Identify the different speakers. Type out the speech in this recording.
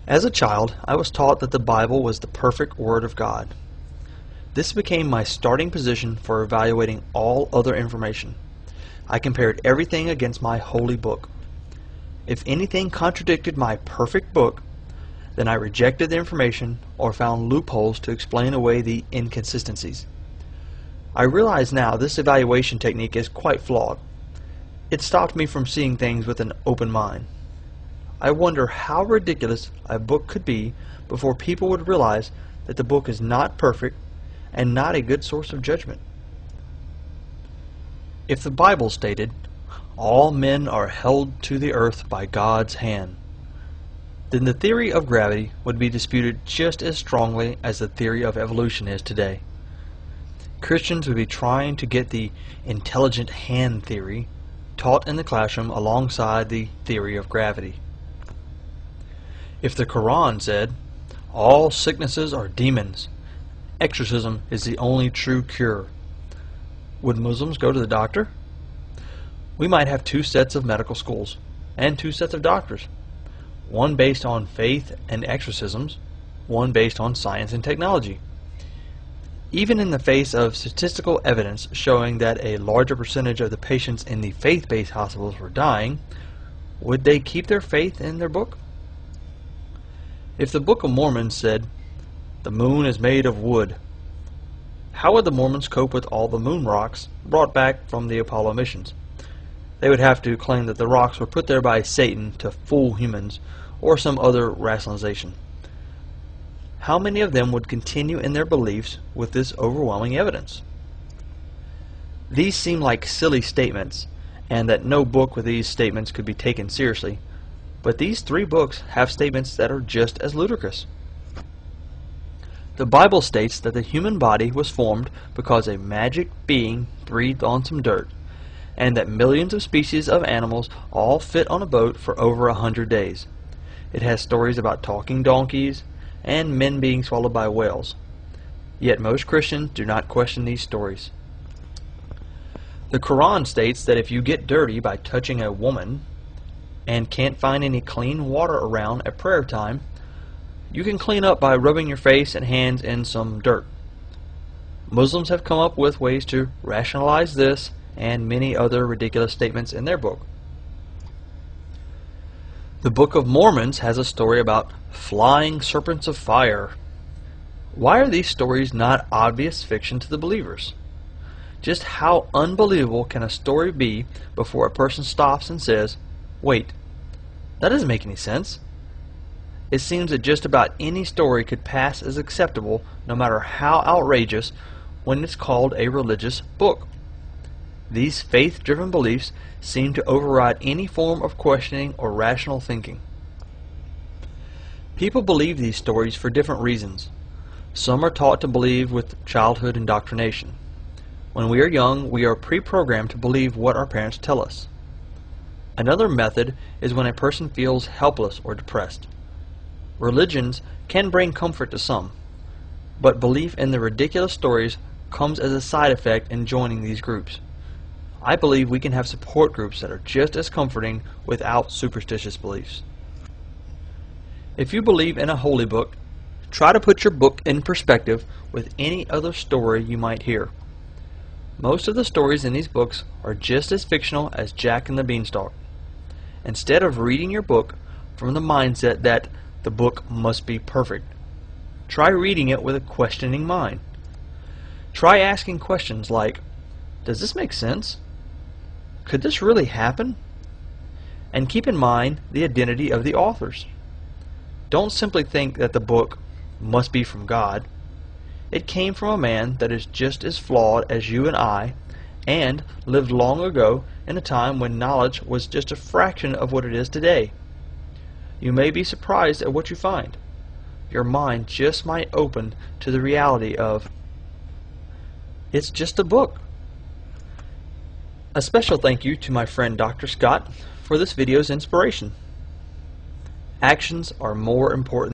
Speaker 1: As a child, I was taught that the Bible was the perfect Word of God. This became my starting position for evaluating all other information. I compared everything against my holy book. If anything contradicted my perfect book, then I rejected the information or found loopholes to explain away the inconsistencies. I realize now this evaluation technique is quite flawed. It stopped me from seeing things with an open mind. I wonder how ridiculous a book could be before people would realize that the book is not perfect and not a good source of judgment. If the Bible stated, "All men are held to the earth by God's hand," then the theory of gravity would be disputed just as strongly as the theory of evolution is today. Christians would be trying to get the intelligent hand theory taught in the classroom alongside the theory of gravity. If the Quran said, "All sicknesses are demons, exorcism is the only true cure," would Muslims go to the doctor? We might have two sets of medical schools and two sets of doctors, one based on faith and exorcisms, one based on science and technology. Even in the face of statistical evidence showing that a larger percentage of the patients in the faith-based hospitals were dying, would they keep their faith in their book? If the Book of Mormon said, "The moon is made of wood," how would the Mormons cope with all the moon rocks brought back from the Apollo missions? They would have to claim that the rocks were put there by Satan to fool humans, or some other rationalization. How many of them would continue in their beliefs with this overwhelming evidence? These seem like silly statements, and that no book with these statements could be taken seriously, but these three books have statements that are just as ludicrous. The Bible states that the human body was formed because a magic being breathed on some dirt, and that millions of species of animals all fit on a boat for over 100 days. It has stories about talking donkeys and men being swallowed by whales. Yet most Christians do not question these stories. The Quran states that if you get dirty by touching a woman and can't find any clean water around at prayer time, you can clean up by rubbing your face and hands in some dirt. Muslims have come up with ways to rationalize this and many other ridiculous statements in their book. The Book of Mormons has a story about flying serpents of fire. Why are these stories not obvious fiction to the believers? Just how unbelievable can a story be before a person stops and says, "Wait, that doesn't make any sense"? It seems that just about any story could pass as acceptable, no matter how outrageous, when it's called a religious book. These faith-driven beliefs seem to override any form of questioning or rational thinking. People believe these stories for different reasons. Some are taught to believe with childhood indoctrination. When we are young, we are pre-programmed to believe what our parents tell us. Another method is when a person feels helpless or depressed. Religions can bring comfort to some, but belief in the ridiculous stories comes as a side effect in joining these groups. I believe we can have support groups that are just as comforting without superstitious beliefs. If you believe in a holy book, try to put your book in perspective with any other story you might hear. Most of the stories in these books are just as fictional as Jack and the Beanstalk. Instead of reading your book from the mindset that the book must be perfect, try reading it with a questioning mind. Try asking questions like, "Does this make sense? Could this really happen?" And keep in mind the identity of the authors. Don't simply think that the book must be from God. It came from a man that is just as flawed as you and I, and lived long ago in a time when knowledge was just a fraction of what it is today. You may be surprised at what you find. Your mind just might open to the reality of, it's just a book. A special thank you to my friend Dr. Scott for this video's inspiration. Actions are more important